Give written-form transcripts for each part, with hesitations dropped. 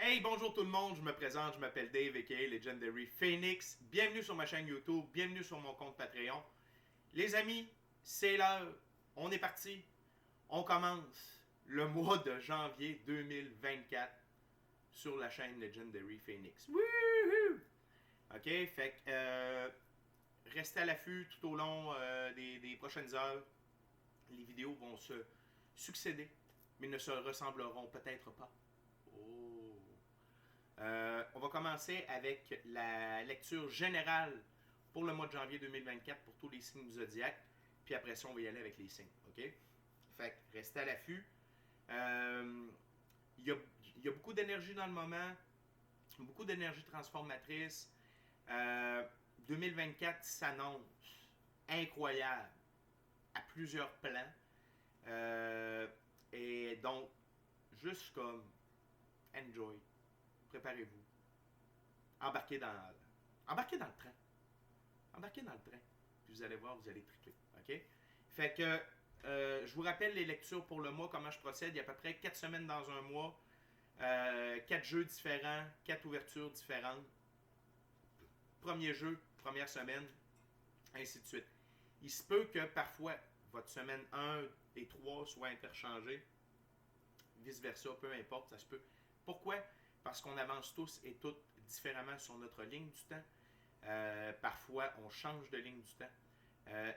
Hey, bonjour tout le monde, je me présente, je m'appelle Dave aka Legendary Phoenix. Bienvenue sur ma chaîne YouTube, bienvenue sur mon compte Patreon. Les amis, c'est l'heure, on est parti, on commence le mois de janvier 2024 sur la chaîne Legendary Phoenix. Wouhou! Ok, fait que restez à l'affût tout au long des prochaines heures. Les vidéos vont se succéder, mais ne se ressembleront peut-être pas. Oh! On va commencer avec la lecture générale pour le mois de janvier 2024 pour tous les signes du zodiaque. Puis après ça, on va y aller avec les signes. OK? Fait que restez à l'affût. Euh, Il y a beaucoup d'énergie dans le moment, beaucoup d'énergie transformatrice. 2024 s'annonce incroyable à plusieurs plans. Et donc, juste comme enjoy, préparez-vous, embarquez embarquez dans le train. Embarquez dans le train. Puis vous allez voir, vous allez triper. OK? Fait que je vous rappelle les lectures pour le mois, comment je procède. Il y a à peu près 4 semaines dans un mois. 4 jeux différents, 4 ouvertures différentes. Premier jeu, première semaine, ainsi de suite. Il se peut que parfois votre semaine 1 et 3 soient interchangées. Vice-versa, peu importe, ça se peut. Pourquoi? Parce qu'on avance tous et toutes différemment sur notre ligne du temps. Parfois, on change de ligne du temps.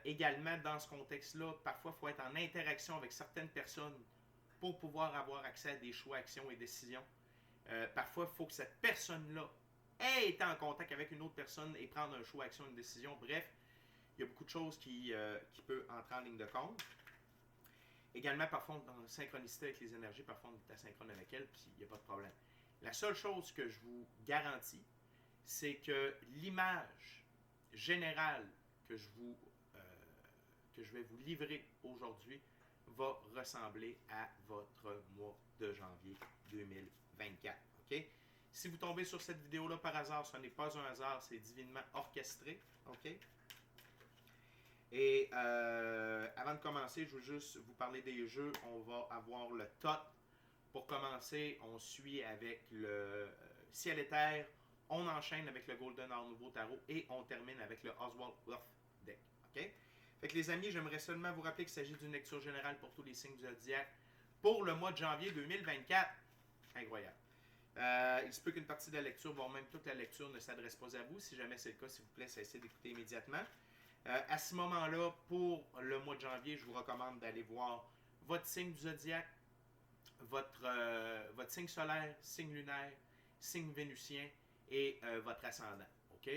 Également, dans ce contexte-là, parfois, il faut être en interaction avec certaines personnes pour pouvoir avoir accès à des choix, actions et décisions. Parfois, il faut que cette personne-là ait été en contact avec une autre personne et prendre un choix, action, une décision. Bref, il y a beaucoup de choses qui peuvent entrer en ligne de compte. Également, parfois, on est en synchronicité avec les énergies, parfois, on est asynchrone avec elles, puis il n'y a pas de problème. La seule chose que je vous garantis, c'est que l'image générale que que je vais vous livrer aujourd'hui va ressembler à votre mois de janvier 2024. OK? Si vous tombez sur cette vidéo-là par hasard, ce n'est pas un hasard, c'est divinement orchestré. OK? Et avant de commencer, je veux juste vous parler des jeux. On va avoir le TOT. Pour commencer, on suit avec le Ciel et Terre. On enchaîne avec le Golden Art Nouveau Tarot et on termine avec le Oswald Worth Deck. OK? Fait que les amis, j'aimerais seulement vous rappeler qu'il s'agit d'une lecture générale pour tous les signes du zodiaque pour le mois de janvier 2024. Incroyable. Il se peut qu'une partie de la lecture, voire même toute la lecture, ne s'adresse pas à vous. Si jamais c'est le cas, s'il vous plaît, cessez d'écouter immédiatement. À ce moment-là, pour le mois de janvier, je vous recommande d'aller voir votre signe du zodiaque, votre signe solaire, signe lunaire, signe vénusien et votre ascendant. OK?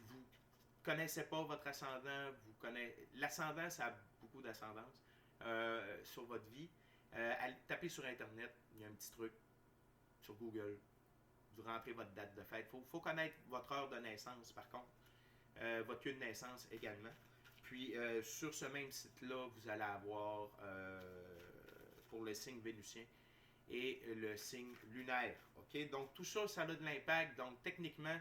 Vous connaissez pas votre ascendant, l'ascendant, ça a beaucoup d'ascendance sur votre vie. Tapez sur Internet, il y a un petit truc sur Google. Vous rentrez votre date de fête. Il faut connaître votre heure de naissance, par contre. Votre lieu de naissance également. Puis sur ce même site-là, vous allez avoir pour le signe vénusien et le signe lunaire. OK? Donc tout ça, ça a de l'impact. Donc techniquement,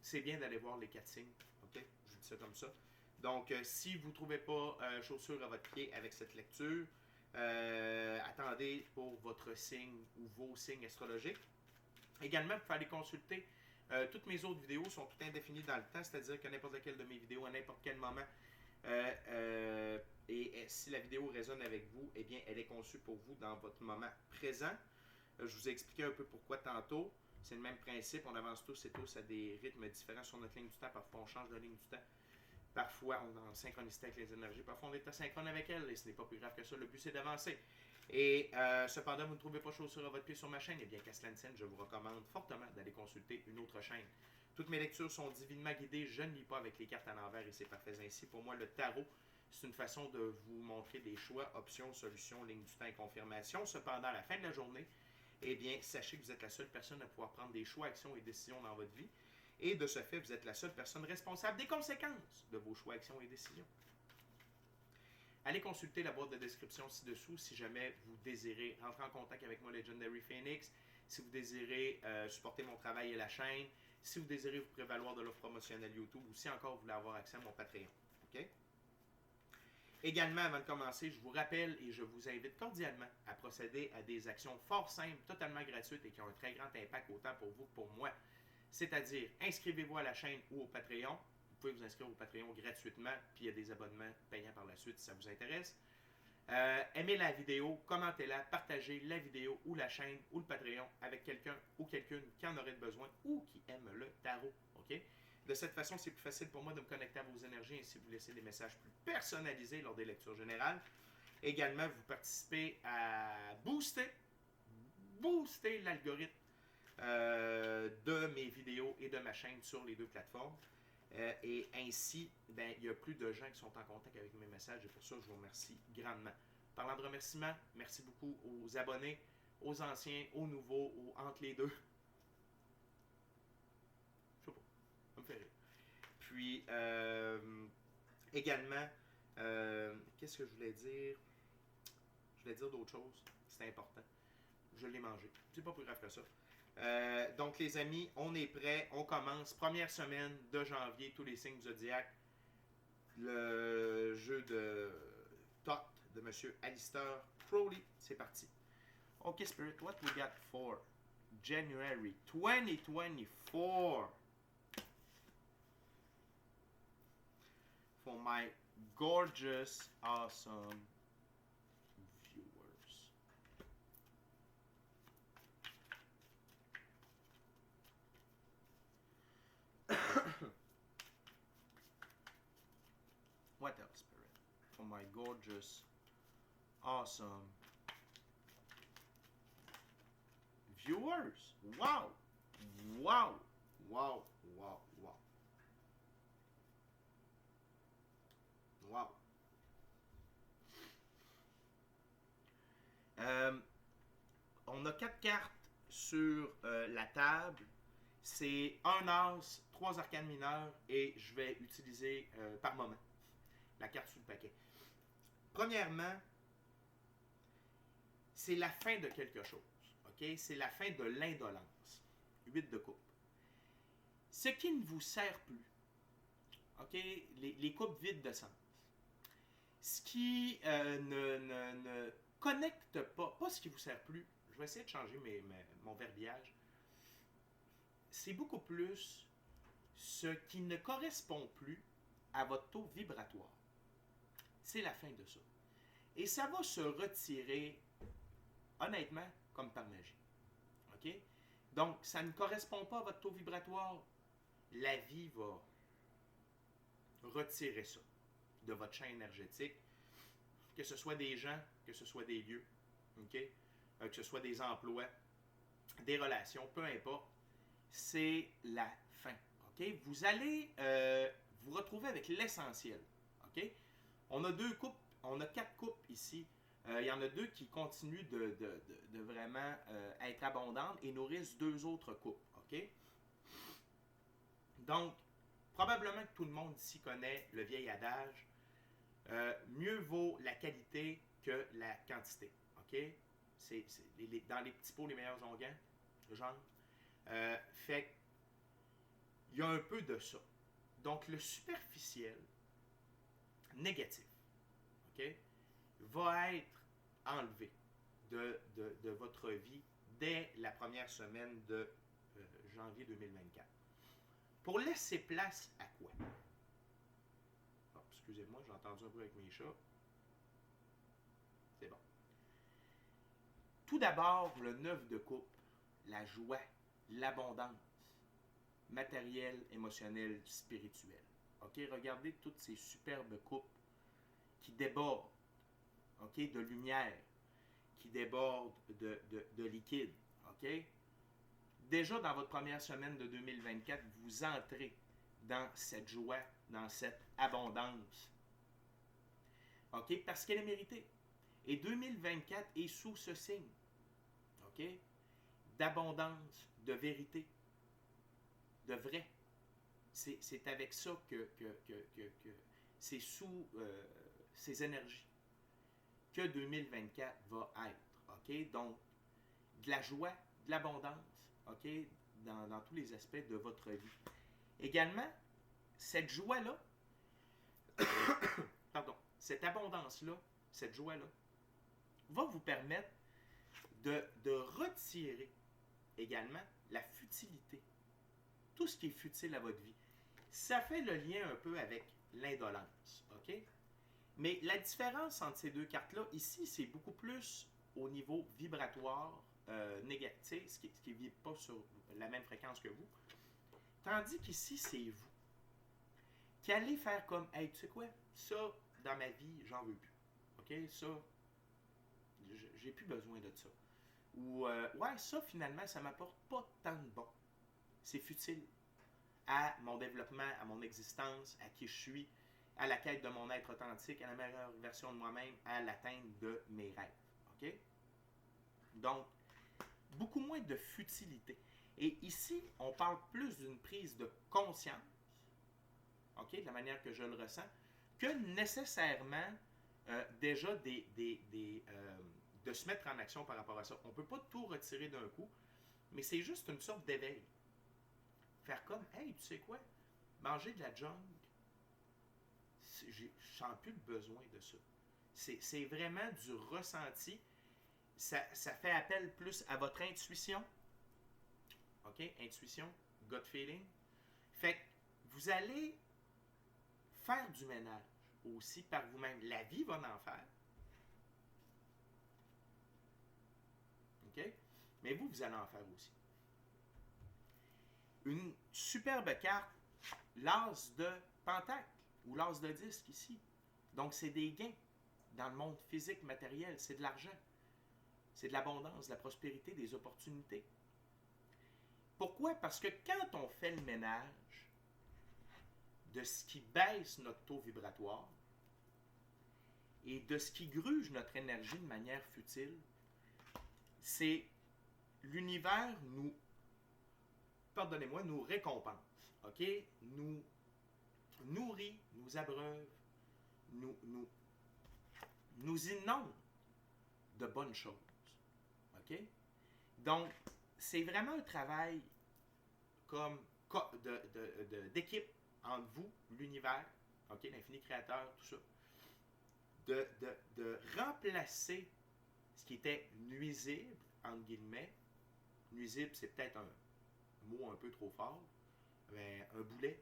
c'est bien d'aller voir les 4 signes. OK? Je vous dis ça comme ça. Donc si vous ne trouvez pas chaussure à votre pied avec cette lecture, attendez pour votre signe ou vos signes astrologiques. Également, vous pouvez aller consulter toutes mes autres vidéos sont toutes indéfinies dans le temps, c'est-à-dire que n'importe laquelle de mes vidéos, à n'importe quel moment, et si la vidéo résonne avec vous, eh bien, elle est conçue pour vous dans votre moment présent. Je vous ai expliqué un peu pourquoi tantôt. C'est le même principe, on avance tous et tous à des rythmes différents sur notre ligne du temps. Parfois, on change de ligne du temps. Parfois, on est en synchronicité avec les énergies. Parfois, on est asynchrone avec elles et ce n'est pas plus grave que ça. Le but, c'est d'avancer. Et cependant, vous ne trouvez pas chaussure à votre pied sur ma chaîne, eh bien qu'à cela ne tienne, je vous recommande fortement d'aller consulter une autre chaîne. Toutes mes lectures sont divinement guidées, je ne lis pas avec les cartes à l'envers et c'est parfait ainsi. Pour moi, le tarot, c'est une façon de vous montrer des choix, options, solutions, lignes du temps et confirmation. Cependant, à la fin de la journée, eh bien, sachez que vous êtes la seule personne à pouvoir prendre des choix, actions et décisions dans votre vie. Et de ce fait, vous êtes la seule personne responsable des conséquences de vos choix, actions et décisions. Allez consulter la boîte de description ci-dessous si jamais vous désirez rentrer en contact avec moi, Legendary Phoenix, si vous désirez supporter mon travail et la chaîne, si vous désirez vous prévaloir de l'offre promotionnelle YouTube ou si encore vous voulez avoir accès à mon Patreon. OK? Également, avant de commencer, je vous rappelle et je vous invite cordialement à procéder à des actions fort simples, totalement gratuites et qui ont un très grand impact autant pour vous que pour moi. C'est-à-dire, inscrivez-vous à la chaîne ou au Patreon. Vous pouvez vous inscrire au Patreon gratuitement, puis il y a des abonnements payants par la suite si ça vous intéresse. Aimez la vidéo, commentez-la, partagez la vidéo ou la chaîne ou le Patreon avec quelqu'un ou quelqu'une qui en aurait besoin ou qui aime le tarot. OK? De cette façon, c'est plus facile pour moi de me connecter à vos énergies et ainsi vous laisser des messages plus personnalisés lors des lectures générales. Également, vous participez à booster l'algorithme de mes vidéos et de ma chaîne sur les deux plateformes. Et ainsi, ben, il y a plus de gens qui sont en contact avec mes messages et pour ça, je vous remercie grandement. Parlant de remerciements, merci beaucoup aux abonnés, aux anciens, aux nouveaux, entre les deux. Je sais pas, ça me fait rire. Puis, également, qu'est-ce que je voulais dire? Je voulais dire d'autres choses, c'était important. Je l'ai mangé, c'est pas plus grave que ça. Donc les amis, on est prêts, on commence. Première semaine de janvier, tous les signes zodiaques. Le jeu de Tot de M. Alistair Crowley, c'est parti. Ok Spirit, what we got for January 2024? For my gorgeous, awesome viewers. What else, Spirit? For my gorgeous, awesome viewers. Wow! Wow! Wow! Wow! Wow! Wow! On a 4 cartes sur la table. C'est un as, 3 arcanes mineures et je vais utiliser par moment la carte sous le paquet. Premièrement, c'est la fin de quelque chose. Okay? C'est la fin de l'indolence. 8 de coupe. Ce qui ne vous sert plus. Okay? Les coupes vides de sens. Ce qui ne connecte pas ce qui vous sert plus. Je vais essayer de changer mon verbiage. C'est beaucoup plus ce qui ne correspond plus à votre taux vibratoire. C'est la fin de ça. Et ça va se retirer, honnêtement, comme par magie. OK? Donc, ça ne correspond pas à votre taux vibratoire. La vie va retirer ça de votre champ énergétique, que ce soit des gens, que ce soit des lieux, OK? Que ce soit des emplois, des relations, peu importe. C'est la fin. Okay? Vous allez vous retrouver avec l'essentiel. Okay? On a 2 coupes, on a 4 coupes ici. Il y en a 2 qui continuent de vraiment être abondantes et nourrissent 2 autres coupes. Okay? Donc, probablement que tout le monde ici connaît le vieil adage mieux vaut la qualité que la quantité. Okay? Dans les petits pots, les meilleurs onguents, genre. Fait il y a un peu de ça. Donc, le superficiel négatif, okay, va être enlevé de votre vie dès la première semaine de janvier 2024. Pour laisser place à quoi? Oh, excusez-moi, j'ai entendu un peu avec mes chats. C'est bon. Tout d'abord, le 9 de coupe, la joie, l'abondance, matériel, émotionnel, spirituel. OK? Regardez toutes ces superbes coupes qui débordent, OK? De lumière, qui débordent de liquide. OK? Déjà, dans votre première semaine de 2024, vous entrez dans cette joie, dans cette abondance. OK? Parce qu'elle est méritée. Et 2024 est sous ce signe. OK? D'abondance, de vérité, de vrai. C'est avec ça que c'est sous ces énergies que 2024 va être. OK? Donc, de la joie, de l'abondance, OK? Dans tous les aspects de votre vie. Également, cette joie-là, pardon, cette abondance-là, cette joie-là, va vous permettre de retirer également la futilité. Tout ce qui est futile à votre vie. Ça fait le lien un peu avec l'indolence, OK? Mais la différence entre ces deux cartes-là, ici, c'est beaucoup plus au niveau vibratoire négatif, ce qui ne vibre pas sur la même fréquence que vous. Tandis qu'ici, c'est vous qui allez faire comme, hey, tu sais quoi, ça, dans ma vie, j'en veux plus. OK? Ça, j'ai plus besoin de ça. Ou, ouais, ça, finalement, ça m'apporte pas tant de bon. C'est futile à mon développement, à mon existence, à qui je suis, à la quête de mon être authentique, à la meilleure version de moi-même, à l'atteinte de mes rêves. OK? Donc, beaucoup moins de futilité. Et ici, on parle plus d'une prise de conscience, OK, de la manière que je le ressens, que nécessairement déjà de se mettre en action par rapport à ça. On ne peut pas tout retirer d'un coup, mais c'est juste une sorte d'éveil. Faire comme, hey, tu sais quoi, manger de la junk, je sens plus le besoin de ça. C'est vraiment du ressenti. Ça fait appel plus à votre intuition. OK? Intuition, gut feeling. Fait que vous allez faire du ménage aussi par vous-même. La vie va en faire. OK? Mais vous allez en faire aussi. Une superbe carte, l'as de pentacle ou l'as de disque ici. Donc, c'est des gains dans le monde physique, matériel. C'est de l'argent. C'est de l'abondance, de la prospérité, des opportunités. Pourquoi? Parce que quand on fait le ménage de ce qui baisse notre taux vibratoire et de ce qui gruge notre énergie de manière futile, c'est l'univers nous, pardonnez-moi, nous récompense, OK? Nous nourrit, nous abreuve, nous inonde de bonnes choses, OK? Donc, c'est vraiment un travail comme d'équipe entre vous, l'univers, OK, l'infini créateur, tout ça, de remplacer ce qui était nuisible, entre guillemets. Nuisible, c'est peut-être un mot un peu trop fort, mais un boulet,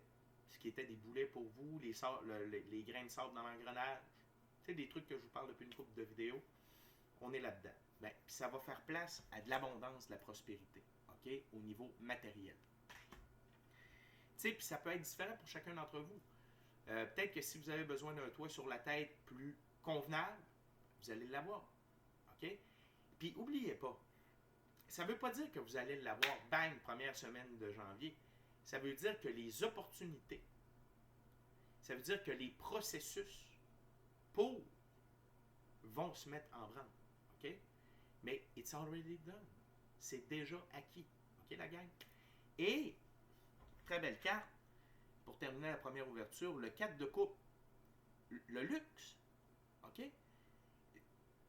ce qui était des boulets pour vous, les grains de sable dans l'engrenage, tu sais, des trucs que je vous parle depuis une couple de vidéos, on est là-dedans. Ben, puis ça va faire place à de l'abondance, de la prospérité, OK, au niveau matériel. Tu sais, puis ça peut être différent pour chacun d'entre vous. Peut-être que si vous avez besoin d'un toit sur la tête plus convenable, vous allez l'avoir, OK? Puis n'oubliez pas, ça ne veut pas dire que vous allez l'avoir, bang, première semaine de janvier. Ça veut dire que les opportunités, ça veut dire que les processus pour vont se mettre en branle, OK? Mais it's already done. C'est déjà acquis, OK, la gang? Et, très belle carte, pour terminer la première ouverture, le 4 de coupe, le luxe, OK?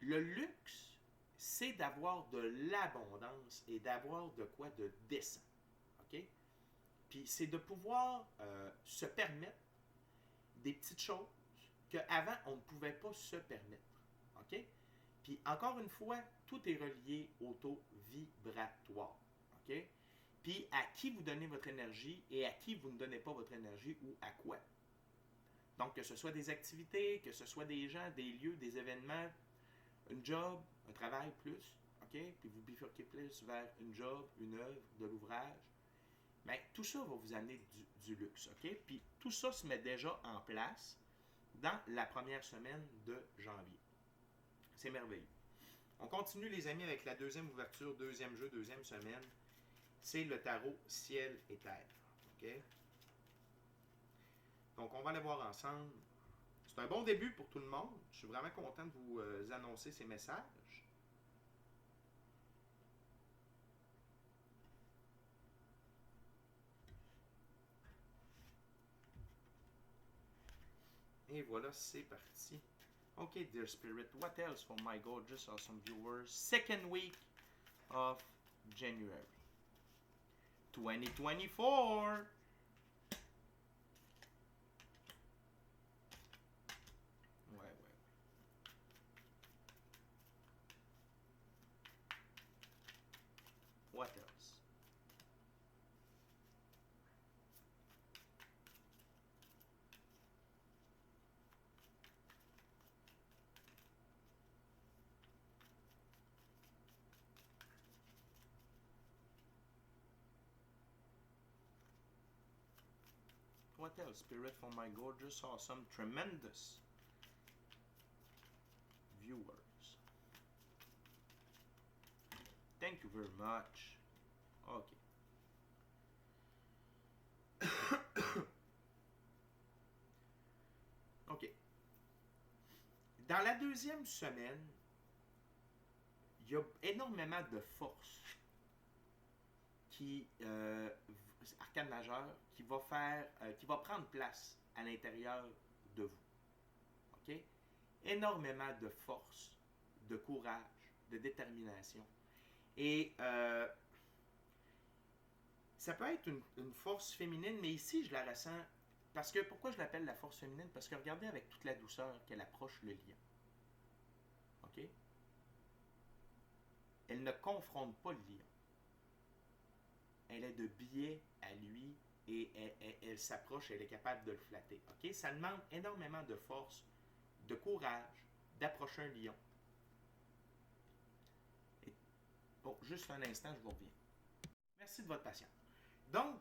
Le luxe, c'est d'avoir de l'abondance et d'avoir de quoi de décent, OK? Puis c'est de pouvoir se permettre des petites choses qu'avant, on ne pouvait pas se permettre, OK? Puis encore une fois, tout est relié au taux vibratoire, OK? Puis à qui vous donnez votre énergie et à qui vous ne donnez pas votre énergie ou à quoi. Donc, que ce soit des activités, que ce soit des gens, des lieux, des événements, un job, un travail plus, OK? Puis vous bifurquez plus vers une job, une œuvre, de l'ouvrage. Bien, tout ça va vous amener du luxe, OK? Puis tout ça se met déjà en place dans la première semaine de janvier. C'est merveilleux. On continue, les amis, avec la deuxième ouverture, deuxième jeu, deuxième semaine. C'est le tarot ciel et terre, OK? Donc, on va aller voir ensemble. C'est un bon début pour tout le monde. Je suis vraiment content de vous annoncer ces messages. Et voilà, c'est parti. Okay, dear spirit, what else for my gorgeous, awesome viewers? Second week of January 2024. Ouais. What else? What else? Spirit for my gorgeous, awesome, tremendous viewers. Thank you very much. Ok. Ok. Dans la deuxième semaine, il y a énormément de force qui, arcane majeure, qui va qui va prendre place à l'intérieur de vous. Ok? Énormément de force, de courage, de détermination. Et ça peut être une force féminine, mais ici je la ressens. Parce que pourquoi je l'appelle la force féminine? Parce que regardez avec toute la douceur qu'elle approche le lion. Ok? Elle ne confronte pas le lion. Elle est de biais à lui et elle s'approche, elle est capable de le flatter. Ok? Ça demande énormément de force, de courage, d'approcher un lion. Et, bon, juste un instant, je vous reviens. Merci de votre patience. Donc,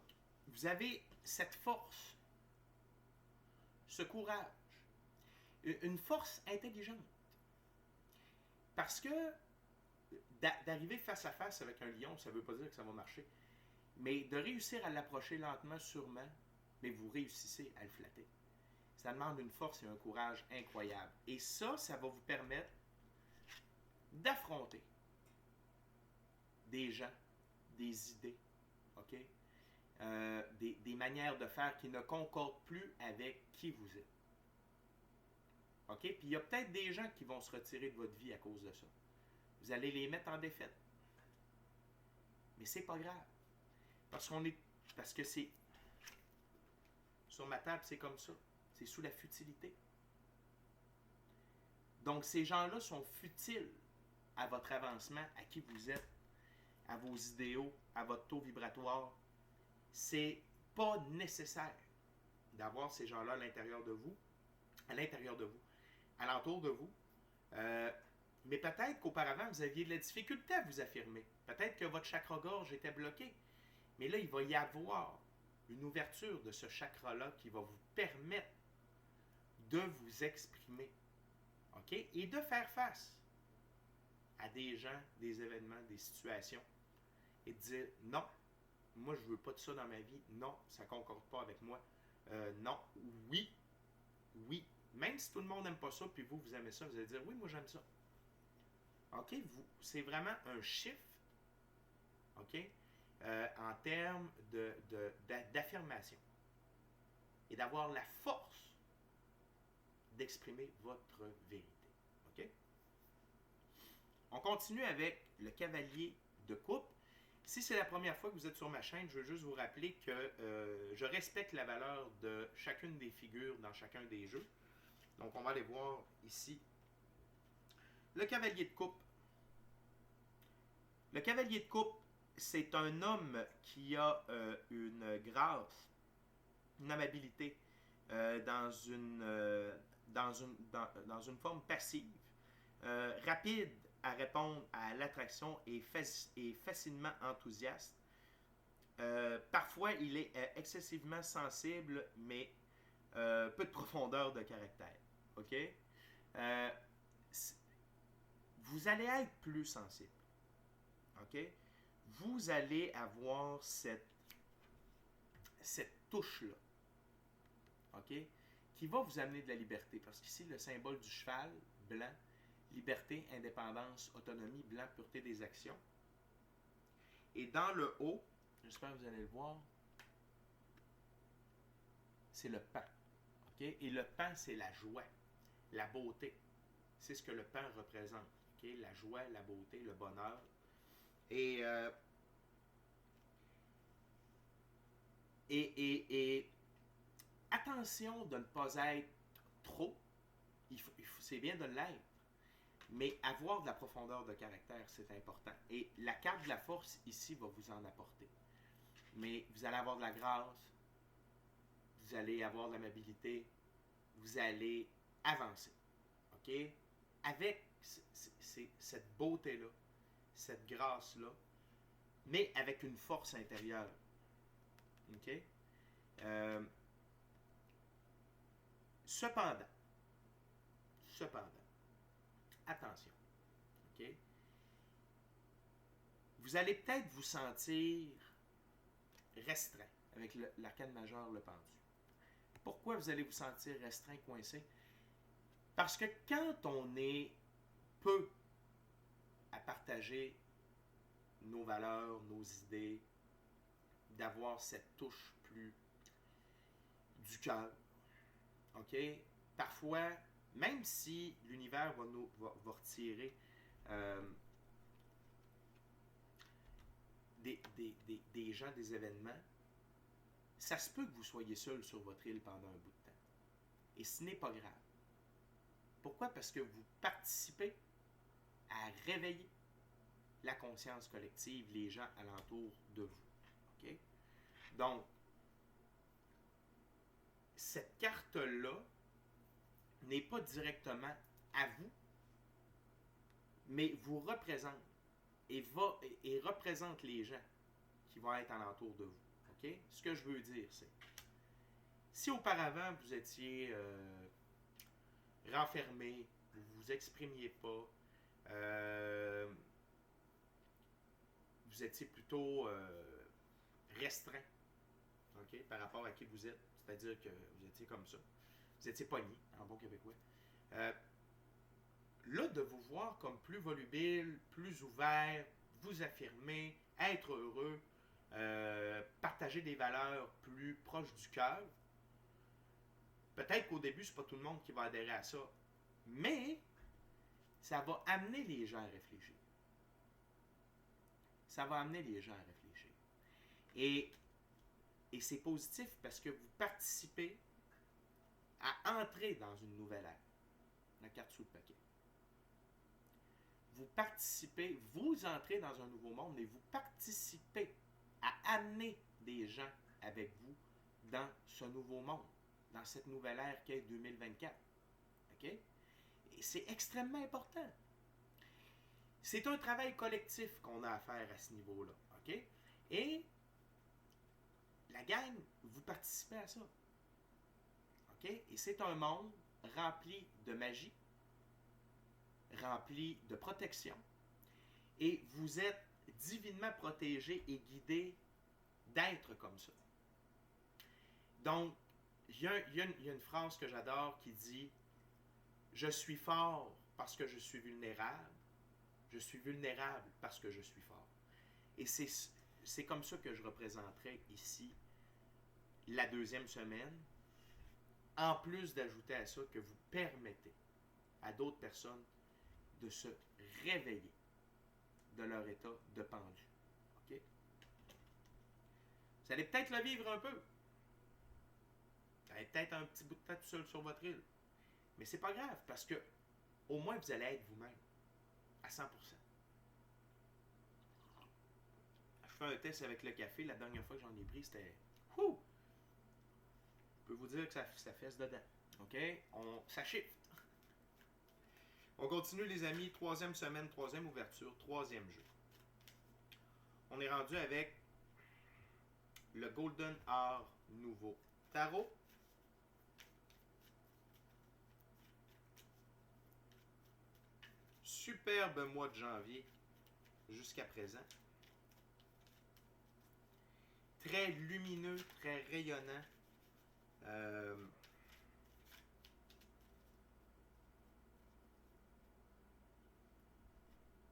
vous avez cette force, ce courage, une force intelligente. Parce que d'arriver face à face avec un lion, ça ne veut pas dire que ça va marcher. Mais de réussir à l'approcher lentement, sûrement, mais vous réussissez à le flatter. Ça demande une force et un courage incroyables. Et ça va vous permettre d'affronter des gens, des idées, ok? Des manières de faire qui ne concordent plus avec qui vous êtes. OK? Puis il y a peut-être des gens qui vont se retirer de votre vie à cause de ça. Vous allez les mettre en défaite. Mais c'est pas grave. Parce que c'est sur ma table, c'est comme ça. C'est sous la futilité. Donc ces gens-là sont futiles à votre avancement, à qui vous êtes, à vos idéaux, à votre taux vibratoire. C'est pas nécessaire d'avoir ces gens-là à l'intérieur de vous, alentour de vous. Mais peut-être qu'auparavant, vous aviez de la difficulté à vous affirmer. Peut-être que votre chakra-gorge était bloqué. Mais là, il va y avoir une ouverture de ce chakra-là qui va vous permettre de vous exprimer. OK? Et de faire face à des gens, des événements, des situations. Et de dire non, moi, je ne veux pas de ça dans ma vie. Non, ça ne concorde pas avec moi. Non, oui, oui. Même si tout le monde n'aime pas ça, puis vous aimez ça, vous allez dire oui, moi j'aime ça. OK? C'est vraiment un shift, OK? En termes d'affirmation. Et d'avoir la force d'exprimer votre vérité. OK? On continue avec le cavalier de coupe. Si c'est la première fois que vous êtes sur ma chaîne, je veux juste vous rappeler que je respecte la valeur de chacune des figures dans chacun des jeux. Donc, on va aller voir ici le cavalier de coupe. Le cavalier de coupe, c'est un homme qui a une grâce, une amabilité dans une forme passive, rapide à répondre à l'attraction et facilement enthousiaste. Parfois, il est excessivement sensible, mais peu de profondeur de caractère. OK? Vous allez être plus sensible. OK? Vous allez avoir cette touche-là. OK? Qui va vous amener de la liberté. Parce qu'ici, le symbole du cheval, blanc, liberté, indépendance, autonomie, blanc, pureté des actions. Et dans le haut, j'espère que vous allez le voir, c'est le pain. Okay? Et le pain, c'est la joie, la beauté. C'est ce que le pain représente. Okay? La joie, la beauté, le bonheur. Et attention de ne pas être trop. C'est bien de l'être. Mais avoir de la profondeur de caractère, c'est important. Et la carte de la force, ici, va vous en apporter. Mais vous allez avoir de la grâce, vous allez avoir de l'amabilité, vous allez avancer. OK? Avec cette beauté-là, cette grâce-là, mais avec une force intérieure. OK? Cependant, attention. OK? Vous allez peut-être vous sentir restreint avec l'arcane majeur, le pendu. Pourquoi vous allez vous sentir restreint, coincé? Parce que quand on est peu à partager nos valeurs, nos idées, d'avoir cette touche plus du cœur, OK? Parfois, même si l'univers va retirer des gens, des événements, ça se peut que vous soyez seul sur votre île pendant un bout de temps. Et ce n'est pas grave. Pourquoi? Parce que vous participez à réveiller la conscience collective, les gens alentour de vous. OK? Donc, cette carte-là n'est pas directement à vous, mais vous représente et représente les gens qui vont être alentour de vous. OK? Ce que je veux dire, c'est si auparavant vous étiez renfermé, vous ne vous exprimiez pas, vous étiez plutôt restreint, OK, par rapport à qui vous êtes, c'est-à-dire que vous étiez comme ça, vous étiez pogné, en bon québécois. Là, de vous voir comme plus volubile, plus ouvert, vous affirmer, être heureux, partager des valeurs plus proches du cœur, peut-être qu'au début, c'est pas tout le monde qui va adhérer à ça, mais ça va amener les gens à réfléchir. Ça va amener les gens à réfléchir. Et c'est positif parce que vous participez à entrer dans une nouvelle ère. La carte sous le paquet. Vous participez, vous entrez dans un nouveau monde, mais vous participez à amener des gens avec vous dans ce nouveau monde, dans cette nouvelle ère qu'est 2024. OK? Et c'est extrêmement important. C'est un travail collectif qu'on a à faire à ce niveau-là. OK? Et la gang, vous participez à ça. OK? Et c'est un monde rempli de magie, rempli de protection. Et vous êtes divinement protégé et guidé d'être comme ça. Donc, il y a une phrase que j'adore qui dit « Je suis fort parce que je suis vulnérable. Je suis vulnérable parce que je suis fort. » Et c'est comme ça que je représenterai ici la deuxième semaine, en plus d'ajouter à ça que vous permettez à d'autres personnes de se réveiller de leur état de pendu. OK? Vous allez peut-être le vivre un peu. Vous allez peut-être un petit bout de temps tout seul sur votre île. Mais c'est pas grave, parce que au moins vous allez être vous-même. À 100%. Je fais un test avec le café. La dernière fois que j'en ai pris, c'était... Wouh! Je peux vous dire que ça fesse dedans. OK? Ça shift. On continue, les amis. Troisième semaine, troisième ouverture, troisième jeu. On est rendu avec le Golden Art Nouveau Tarot. Superbe mois de janvier jusqu'à présent. Très lumineux, très rayonnant.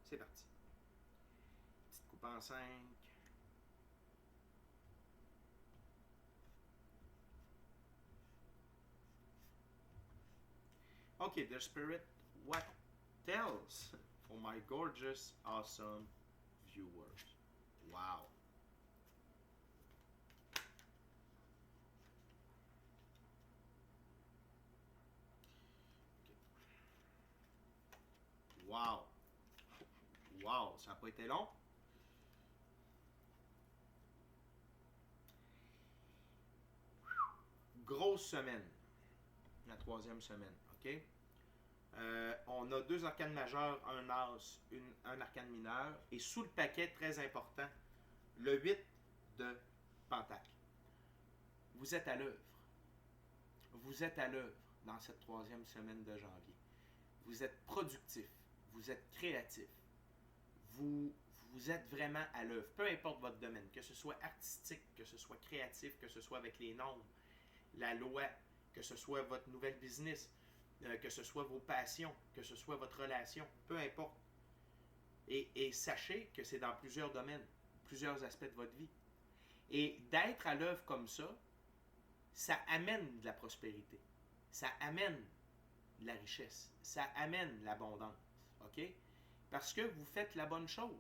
C'est parti. Petite coupe en 5. Okay, the spirit, what tells for my gorgeous, awesome viewers? Wow. Okay. Wow! Wow! Ça n'a pas été long. Grosse semaine. La troisième semaine. OK? On a 2 arcanes majeures, un as, un arcane mineur. Et sous le paquet, très important, le 8 de Pentacle. Vous êtes à l'œuvre. Vous êtes à l'œuvre dans cette troisième semaine de janvier. Vous êtes productif. Vous êtes créatif. Vous êtes vraiment à l'œuvre. Peu importe votre domaine, que ce soit artistique, que ce soit créatif, que ce soit avec les nombres, la loi, que ce soit votre nouvelle business, que ce soit vos passions, que ce soit votre relation, peu importe. Et sachez que c'est dans plusieurs domaines, plusieurs aspects de votre vie. Et d'être à l'œuvre comme ça amène de la prospérité. Ça amène de la richesse. Ça amène l'abondance. OK? Parce que vous faites la bonne chose.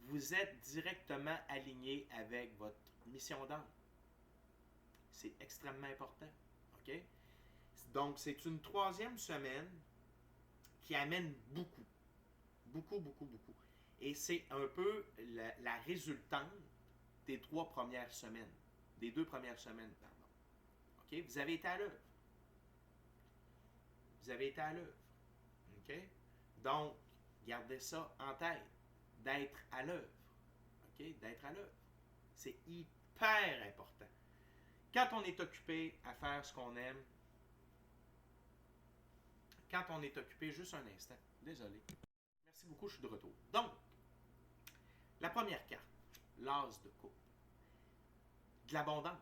Vous êtes directement aligné avec votre mission d'âme. C'est extrêmement important. OK? Donc, c'est une troisième semaine qui amène beaucoup. Beaucoup, beaucoup, beaucoup. Et c'est un peu la résultante des 3 premières semaines. Des 2 premières semaines, pardon. OK? Vous avez été à l'œuvre. Vous avez été à l'œuvre. OK? Donc, gardez ça en tête. D'être à l'œuvre. OK? D'être à l'œuvre. C'est hyper important. Quand on est occupé à faire ce qu'on aime, quand on est occupé, juste un instant, désolé. Merci beaucoup, je suis de retour. Donc, la première carte, l'as de coupe. De l'abondance.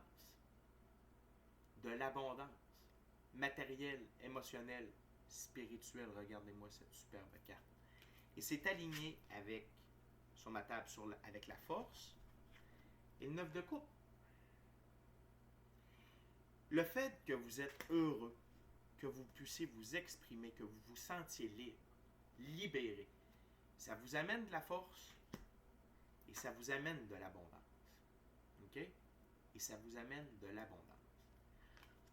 De l'abondance. Matérielle, émotionnelle, spirituelle. Regardez-moi cette superbe carte. Et c'est aligné avec, sur ma table, avec la force et le 9 de coupe. Le fait que vous êtes heureux, que vous puissiez vous exprimer, que vous vous sentiez libre, libéré, ça vous amène de la force et ça vous amène de l'abondance. OK? Et ça vous amène de l'abondance.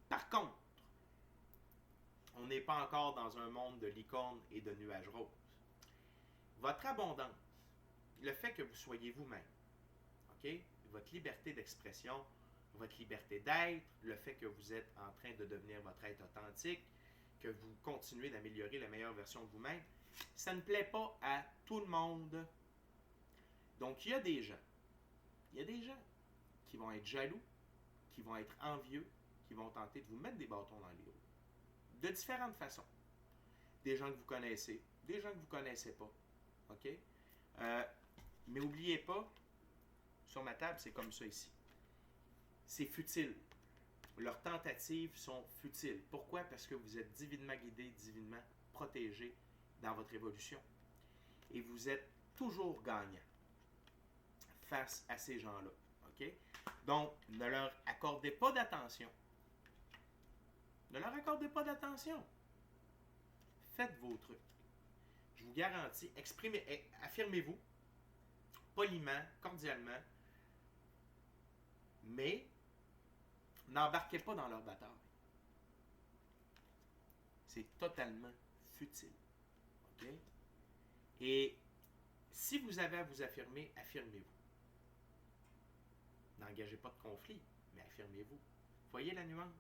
Par contre, on n'est pas encore dans un monde de licornes et de nuages roses. Votre abondance, le fait que vous soyez vous-même, OK? Votre liberté d'expression, votre liberté d'être, le fait que vous êtes en train de devenir votre être authentique, que vous continuez d'améliorer la meilleure version de vous-même, ça ne plaît pas à tout le monde. Donc, il y a des gens qui vont être jaloux, qui vont être envieux, qui vont tenter de vous mettre des bâtons dans les roues. De différentes façons. Des gens que vous connaissez, des gens que vous ne connaissez pas. OK? Mais n'oubliez pas, sur ma table, c'est comme ça ici. C'est futile. Leurs tentatives sont futiles. Pourquoi? Parce que vous êtes divinement guidé, divinement protégé dans votre évolution. Et vous êtes toujours gagnant face à ces gens-là. OK? Donc, ne leur accordez pas d'attention. Ne leur accordez pas d'attention. Faites vos trucs. Je vous garantis, affirmez-vous poliment, cordialement, mais n'embarquez pas dans leur bataille. C'est totalement futile. OK? Et si vous avez à vous affirmer, affirmez-vous. N'engagez pas de conflit, mais affirmez-vous. Voyez la nuance?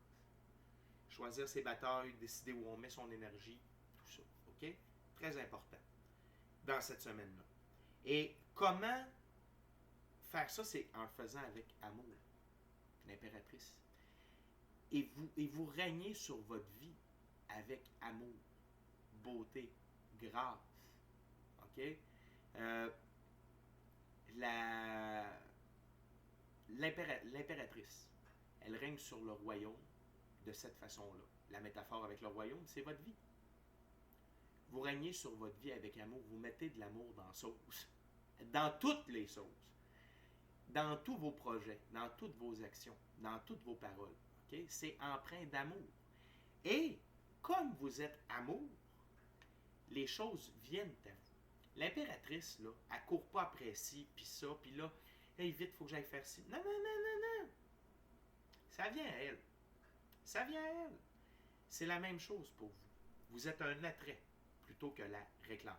Choisir ses batailles, décider où on met son énergie, tout ça. OK? Très important dans cette semaine-là. Et comment faire ça? C'est en faisant avec amour. L'impératrice. Et vous régnez sur votre vie avec amour, beauté, grâce. OK? L'impératrice, elle règne sur le royaume de cette façon-là. La métaphore avec le royaume, c'est votre vie. Vous régnez sur votre vie avec amour. Vous mettez de l'amour dans la sauce. Dans toutes les sauces. Dans tous vos projets, dans toutes vos actions, dans toutes vos paroles. Okay? C'est empreint d'amour. Et comme vous êtes amour, les choses viennent à vous. L'impératrice, là, elle ne court pas après ci, puis ça, puis là, hey, vite, il faut que j'aille faire ci. Non, non, non, non, non. Ça vient à elle. Ça vient à elle. C'est la même chose pour vous. Vous êtes un attrait plutôt que la réclame.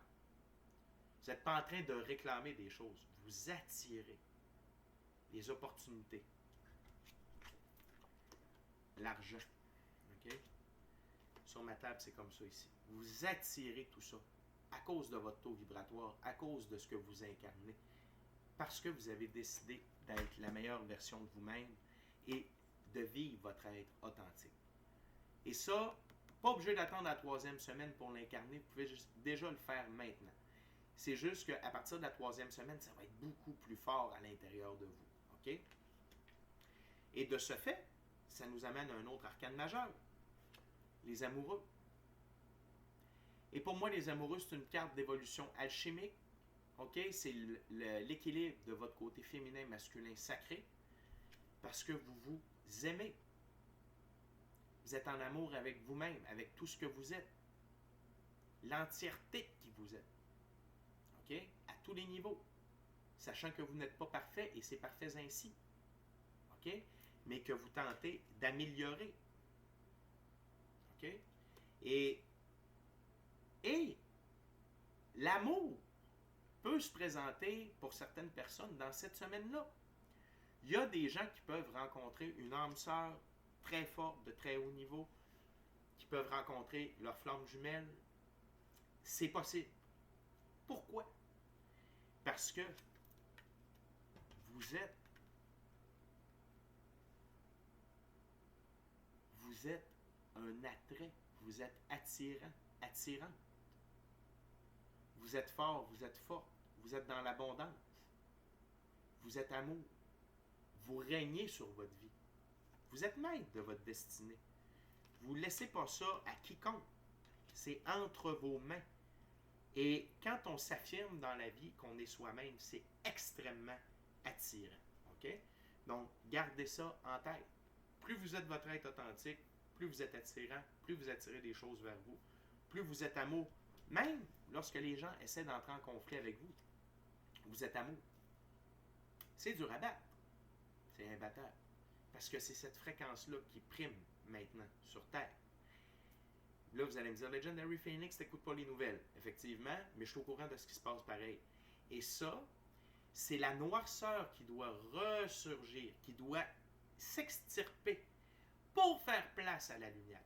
Vous n'êtes pas en train de réclamer des choses. Vous attirez les opportunités. L'argent. OK? Sur ma table, c'est comme ça ici. Vous attirez tout ça à cause de votre taux vibratoire, à cause de ce que vous incarnez, parce que vous avez décidé d'être la meilleure version de vous-même et de vivre votre être authentique. Et ça, pas obligé d'attendre la 3e semaine pour l'incarner, vous pouvez déjà le faire maintenant. C'est juste qu'à partir de la 3e semaine, ça va être beaucoup plus fort à l'intérieur de vous. OK? Et de ce fait, ça nous amène à un autre arcane majeur, les amoureux. Et pour moi, les amoureux, c'est une carte d'évolution alchimique. OK? C'est l'équilibre de votre côté féminin, masculin, sacré, parce que vous vous aimez. Vous êtes en amour avec vous-même, avec tout ce que vous êtes. L'entièreté qui vous êtes. OK? À tous les niveaux. Sachant que vous n'êtes pas parfait et c'est parfait ainsi. OK? Mais que vous tentez d'améliorer. OK? Et l'amour peut se présenter pour certaines personnes dans cette semaine-là. Il y a des gens qui peuvent rencontrer une âme sœur très forte, de très haut niveau, qui peuvent rencontrer leur flamme jumelle. C'est possible. Pourquoi? Parce que vous êtes un attrait, vous êtes attirant, attirante. Vous êtes fort, vous êtes forte, vous êtes dans l'abondance. Vous êtes amour. Vous régnez sur votre vie. Vous êtes maître de votre destinée. Vous ne laissez pas ça à quiconque. C'est entre vos mains. Et quand on s'affirme dans la vie qu'on est soi-même, c'est extrêmement attirant. OK? Donc, gardez ça en tête. Plus vous êtes votre être authentique, plus vous êtes attirant, plus vous attirez des choses vers vous, plus vous êtes amour. Même lorsque les gens essaient d'entrer en conflit avec vous, vous êtes amour. C'est dur à battre. C'est imbattable. Parce que c'est cette fréquence-là qui prime maintenant sur Terre. Là, vous allez me dire, Legendary Phoenix, t'écoutes pas les nouvelles. Effectivement, mais je suis au courant de ce qui se passe pareil. Et ça, c'est la noirceur qui doit ressurgir, qui doit s'extirper pour faire place à la lumière.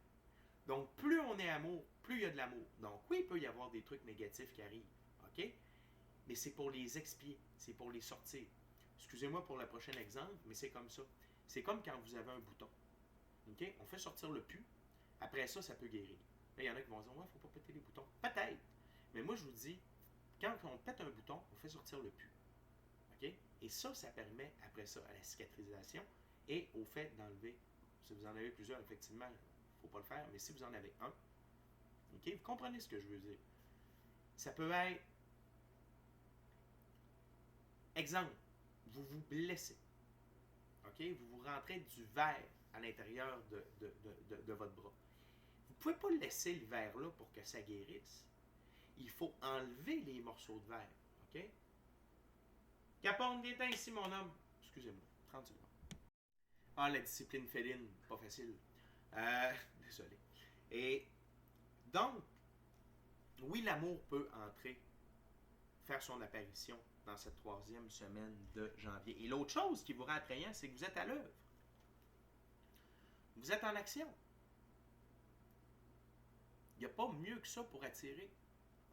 Donc, plus on est amour, plus il y a de l'amour. Donc, oui, il peut y avoir des trucs négatifs qui arrivent. OK? Mais c'est pour les expier, c'est pour les sortir. Excusez-moi pour le prochain exemple, mais c'est comme ça. C'est comme quand vous avez un bouton. OK? On fait sortir le pus. Après ça, ça peut guérir. Là, il y en a qui vont dire, ouais, il ne faut pas péter les boutons. Peut-être. Mais moi, je vous dis, quand on pète un bouton, on fait sortir le pus. OK? Et ça permet, après ça, à la cicatrisation et au fait d'enlever. Si vous en avez plusieurs, effectivement, il ne faut pas le faire. Mais si vous en avez un, OK? Vous comprenez ce que je veux dire. Ça peut être, exemple, vous vous blessez. OK? Vous vous rentrez du verre à l'intérieur de votre bras. Vous ne pouvez pas laisser le verre là pour que ça guérisse. Il faut enlever les morceaux de verre. OK? Capone, viens ici, mon homme. Excusez-moi, 30 secondes. Ah, la discipline féline, pas facile. Désolé. Et donc, oui, l'amour peut entrer, faire son apparition dans cette 3e semaine de janvier. Et l'autre chose qui vous rend attrayant, c'est que vous êtes à l'œuvre. Vous êtes en action. Il n'y a pas mieux que ça pour attirer.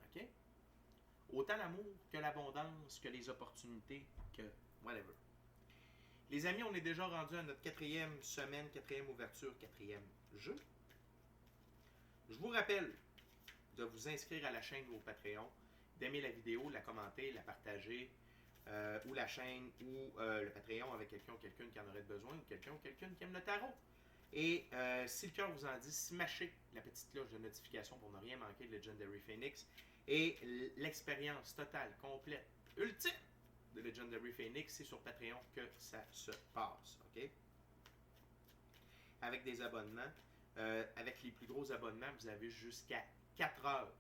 OK? Autant l'amour que l'abondance, que les opportunités, que whatever. Les amis, on est déjà rendu à notre 4e semaine, 4e ouverture, 4e jeu. Je vous rappelle de vous inscrire à la chaîne ou au Patreon, d'aimer la vidéo, la commenter, la partager, ou la chaîne ou le Patreon avec quelqu'un ou quelqu'une qui en aurait besoin, ou quelqu'un ou quelqu'une qui aime le tarot. Et si le cœur vous en dit, smashez la petite cloche de notification pour ne rien manquer de Legendary Phoenix. Et l'expérience totale, complète, ultime de Legendary Phoenix, c'est sur Patreon que ça se passe. OK? Avec des abonnements. Avec les plus gros abonnements, vous avez jusqu'à 4 heures.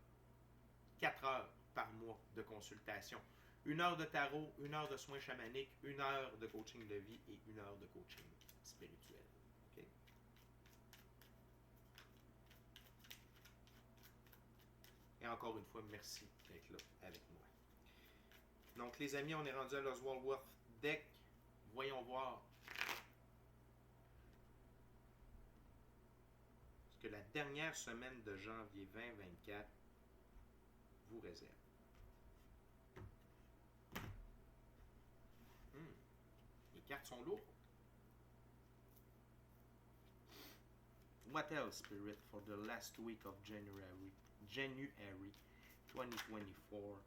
4 heures par mois de consultation. 1 heure de tarot, 1 heure de soins chamaniques, 1 heure de coaching de vie et 1 heure de coaching spirituel. OK? Et encore une fois, merci d'être là avec moi. Donc, les amis, on est rendu à l'Oswald Deck. Voyons voir ce que la dernière semaine de janvier 2024 vous réserve. Les cartes sont lourdes. What else, Spirit, for the last week of January 2024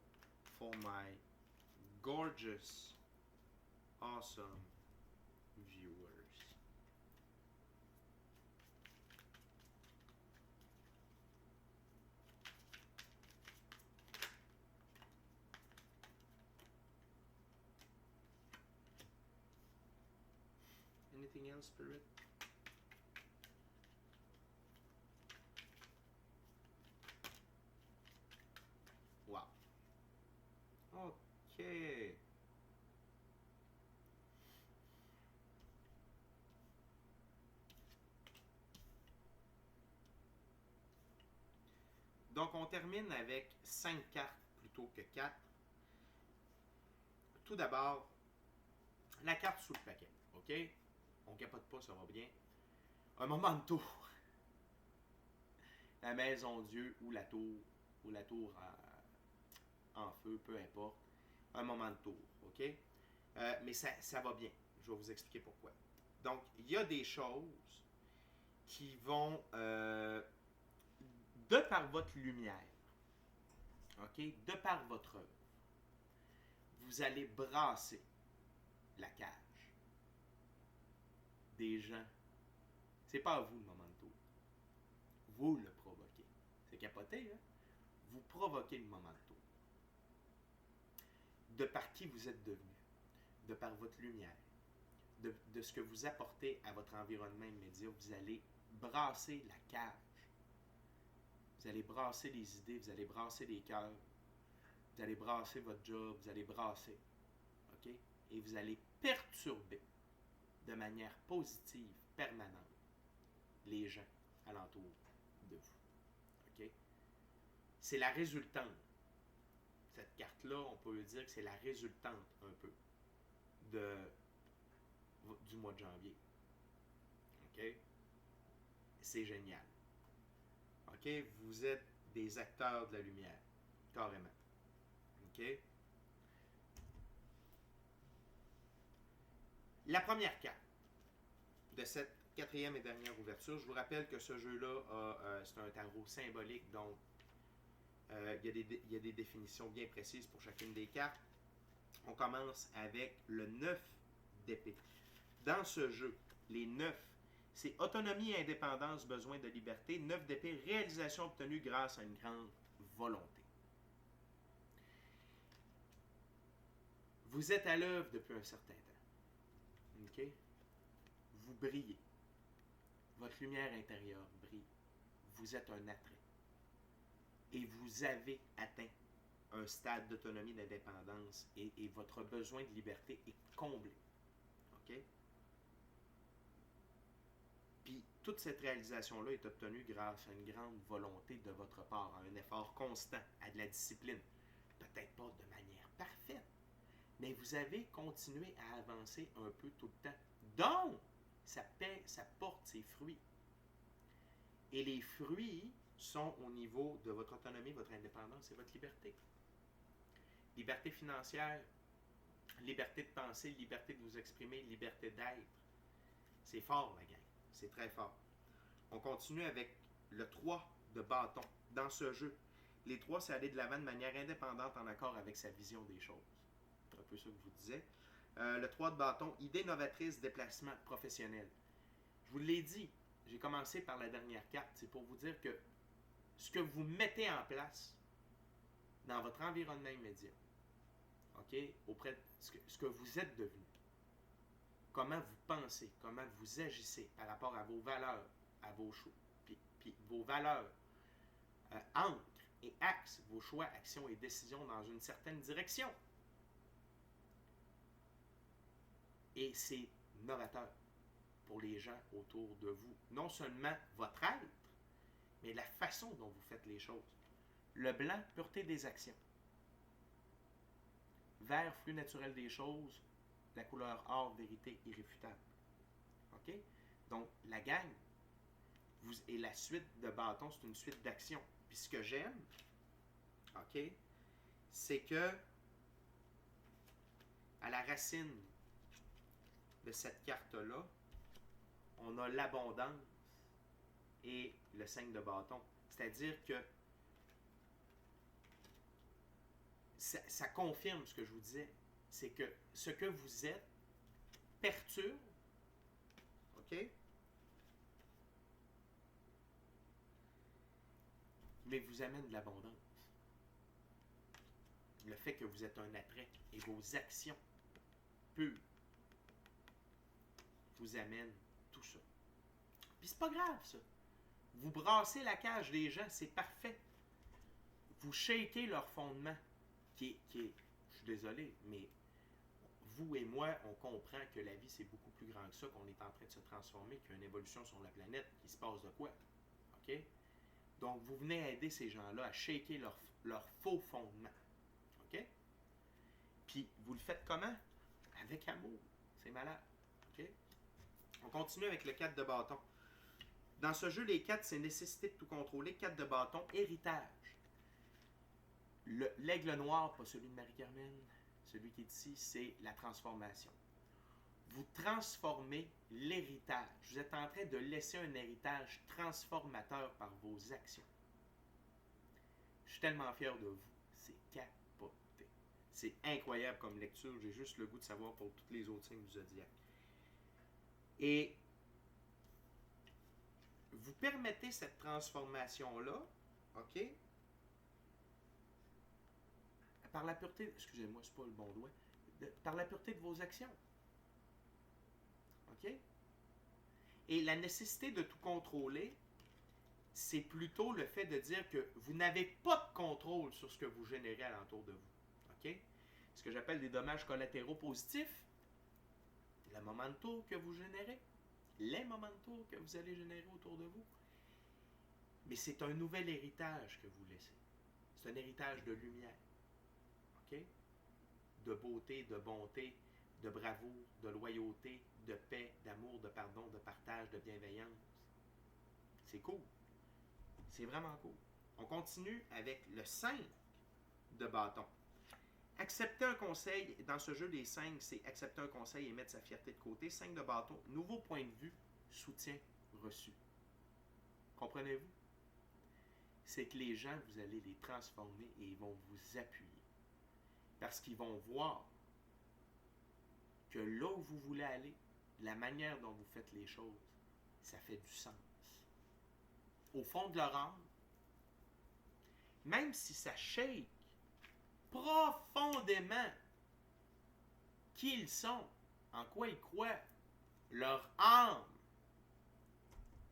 for my gorgeous, awesome viewers? Anything else, Spirit? Wow. OK. Donc, on termine avec 5 cartes plutôt que 4. Tout d'abord, la carte sous le paquet. OK? On capote pas, ça va bien. Un moment de tour. La maison Dieu ou la tour en feu, peu importe. Un moment de tour. OK? Mais ça va bien. Je vais vous expliquer pourquoi. Donc, il y a des choses qui vont, de par votre lumière, OK? De par votre œuvre, vous allez brasser la cage des gens. C'est pas à vous le moment de tour. Vous le provoquez. C'est capoté, hein? Vous provoquez le moment de tour. De par qui vous êtes devenu, de par votre lumière, de ce que vous apportez à votre environnement immédiat, vous allez brasser la cage. Vous allez brasser les idées, vous allez brasser les cœurs, vous allez brasser votre job, vous allez brasser. OK? Et vous allez perturber de manière positive, permanente, les gens alentour de vous. OK? C'est la résultante. Cette carte-là, on peut dire que c'est la résultante un peu du mois de janvier. OK? C'est génial. OK? Vous êtes des acteurs de la lumière. Carrément. OK? La première carte de cette quatrième et dernière ouverture, je vous rappelle que ce jeu-là, c'est un tarot symbolique, donc il y a des définitions bien précises pour chacune des cartes. On commence avec le 9 d'épée. Dans ce jeu, les 9, c'est autonomie et indépendance, besoin de liberté. 9 d'épée, réalisation obtenue grâce à une grande volonté. Vous êtes à l'œuvre depuis un certain temps. OK? Vous brillez. Votre lumière intérieure brille. Vous êtes un attrait. Et vous avez atteint un stade d'autonomie, d'indépendance et votre besoin de liberté est comblé. OK? Puis toute cette réalisation-là est obtenue grâce à une grande volonté de votre part, à un effort constant, à de la discipline. Peut-être pas de manière parfaite, mais vous avez continué à avancer un peu tout le temps. Donc, ça porte ses fruits. Et les fruits sont au niveau de votre autonomie, votre indépendance et votre liberté. Liberté financière, liberté de penser, liberté de vous exprimer, liberté d'être. C'est fort, la gang. C'est très fort. On continue avec le 3 de bâton. Dans ce jeu, les 3, c'est aller de l'avant de manière indépendante en accord avec sa vision des choses. C'est un peu ça que je vous disais. Le 3 de bâton, idée novatrice, déplacement professionnel. Je vous l'ai dit, j'ai commencé par la dernière carte. C'est pour vous dire que ce que vous mettez en place dans votre environnement immédiat, OK, auprès de ce que vous êtes devenu, comment vous pensez, comment vous agissez par rapport à vos valeurs, à vos choix, puis vos valeurs ancrent et axent vos choix, actions et décisions dans une certaine direction. Et c'est novateur pour les gens autour de vous. Non seulement votre être, mais la façon dont vous faites les choses. Le blanc, pureté des actions. Vert, flux naturel des choses. La couleur or, vérité irréfutable. OK? Donc, la gang, et la suite de bâtons, c'est une suite d'actions. Puis ce que j'aime, OK, c'est que à la racine de cette carte-là, on a l'abondance et le 5 de bâton. C'est-à-dire que ça confirme ce que je vous disais. C'est que ce que vous êtes perturbe, OK? Mais vous amène de l'abondance. Le fait que vous êtes un attrait et vos actions pures vous amènent tout ça. Puis c'est pas grave, ça. Vous brassez la cage des gens, c'est parfait. Vous shakez leur fondement, qui est, je suis désolé, mais vous et moi, on comprend que la vie, c'est beaucoup plus grand que ça, qu'on est en train de se transformer, qu'il y a une évolution sur la planète, qu'il se passe de quoi. OK? Donc, vous venez aider ces gens-là à shaker leur faux fondement. OK? Puis, vous le faites comment? Avec amour. C'est malade. OK? On continue avec le 4 de bâton. Dans ce jeu, les 4, c'est nécessité de tout contrôler. 4 de bâton, héritage. L'aigle noir, pas celui de Marie-Carmen, celui qui est ici, c'est la transformation. Vous transformez l'héritage. Vous êtes en train de laisser un héritage transformateur par vos actions. Je suis tellement fier de vous. C'est capoté. C'est incroyable comme lecture. J'ai juste le goût de savoir pour tous les autres signes du zodiaque. Et vous permettez cette transformation-là, OK? Par la pureté, excusez-moi, c'est pas le bon doigt, par la pureté de vos actions. OK? Et la nécessité de tout contrôler, c'est plutôt le fait de dire que vous n'avez pas de contrôle sur ce que vous générez alentour de vous. OK? Ce que j'appelle des dommages collatéraux positifs, le momento que vous générez, les momentos que vous allez générer autour de vous. Mais c'est un nouvel héritage que vous laissez. C'est un héritage de lumière. OK? De beauté, de bonté, de bravoure, de loyauté, de paix, d'amour, de pardon, de partage, de bienveillance. C'est cool. C'est vraiment cool. On continue avec le 5 de bâton. Accepter un conseil, dans ce jeu, les 5, c'est accepter un conseil et mettre sa fierté de côté. 5 de bâton, nouveau point de vue, soutien reçu. Comprenez-vous? C'est que les gens, vous allez les transformer et ils vont vous appuyer. Parce qu'ils vont voir que là où vous voulez aller, la manière dont vous faites les choses, ça fait du sens. Au fond de leur âme, même si ça shake profondément qui ils sont, en quoi ils croient, leur âme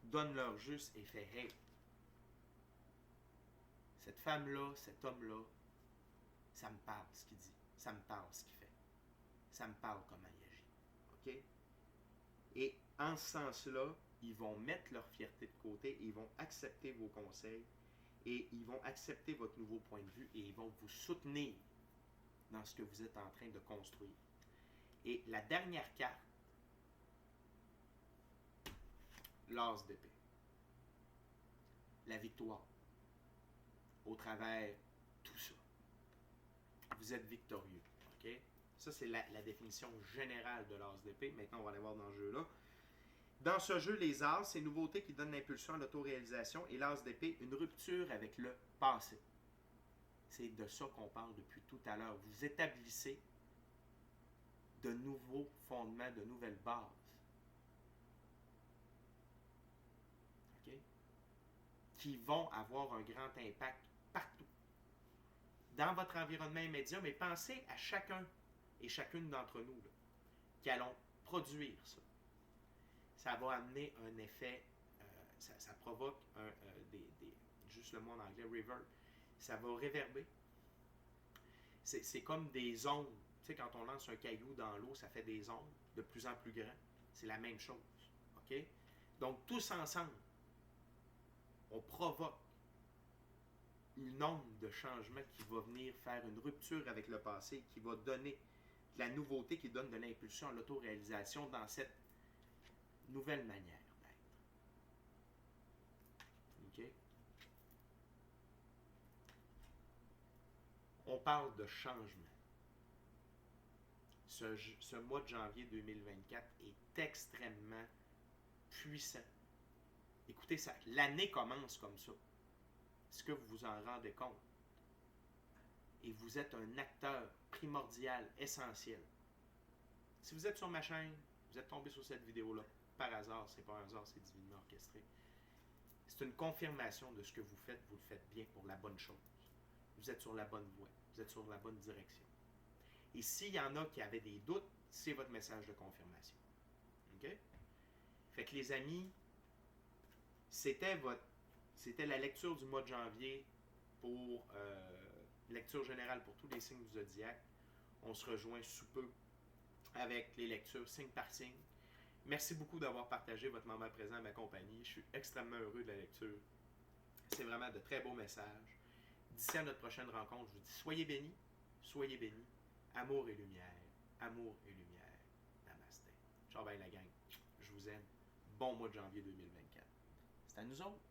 donne leur juste et fait « Hey, cette femme-là, cet homme-là, ça me parle ce qu'il dit, ça me parle ce qu'il fait, ça me parle comment il agit. » OK? Et en ce sens-là, ils vont mettre leur fierté de côté, ils vont accepter vos conseils et ils vont accepter votre nouveau point de vue et ils vont vous soutenir dans ce que vous êtes en train de construire. Et la dernière carte, l'as d'épée. La victoire. Au travers tout ça. Vous êtes victorieux. OK? Ça, c'est la définition générale de l'as d'épée. Maintenant, on va aller voir dans ce jeu-là. Dans ce jeu, les as, c'est nouveautés qui donnent l'impulsion à l'autoréalisation et l'as d'épée, une rupture avec le passé. C'est de ça qu'on parle depuis tout à l'heure. Vous établissez de nouveaux fondements, de nouvelles bases. OK? Qui vont avoir un grand impact partout. Dans votre environnement immédiat, mais pensez à chacun et chacune d'entre nous là, qui allons produire ça. Ça va amener un effet, ça provoque juste le mot en anglais, reverb. Ça va réverber. C'est comme des ondes. Tu sais, quand on lance un caillou dans l'eau, ça fait des ondes de plus en plus grands. C'est la même chose. OK? Donc, tous ensemble, on provoque une onde de changement qui va venir faire une rupture avec le passé, qui va donner de la nouveauté, qui donne de l'impulsion à l'autoréalisation dans cette nouvelle manière d'être. OK? On parle de changement. Ce mois de janvier 2024 est extrêmement puissant. Écoutez, ça, l'année commence comme ça. Est-ce que vous vous en rendez compte? Et vous êtes un acteur primordial, essentiel. Si vous êtes sur ma chaîne, vous êtes tombé sur cette vidéo-là, par hasard, c'est pas un hasard, c'est divinement orchestré. C'est une confirmation de ce que vous le faites bien pour la bonne chose. Vous êtes sur la bonne voie, vous êtes sur la bonne direction. Et s'il y en a qui avaient des doutes, c'est votre message de confirmation. OK? Fait que les amis, c'était la lecture du mois de janvier pour lecture générale pour tous les signes du zodiaque. On se rejoint sous peu avec les lectures signe par signe. Merci beaucoup d'avoir partagé votre moment présent à ma compagnie. Je suis extrêmement heureux de la lecture. C'est vraiment de très beaux messages. D'ici à notre prochaine rencontre, je vous dis soyez bénis, amour et lumière, amour et lumière. Namasté. Ciao bye la gang. Je vous aime. Bon mois de janvier 2024. C'est à nous autres.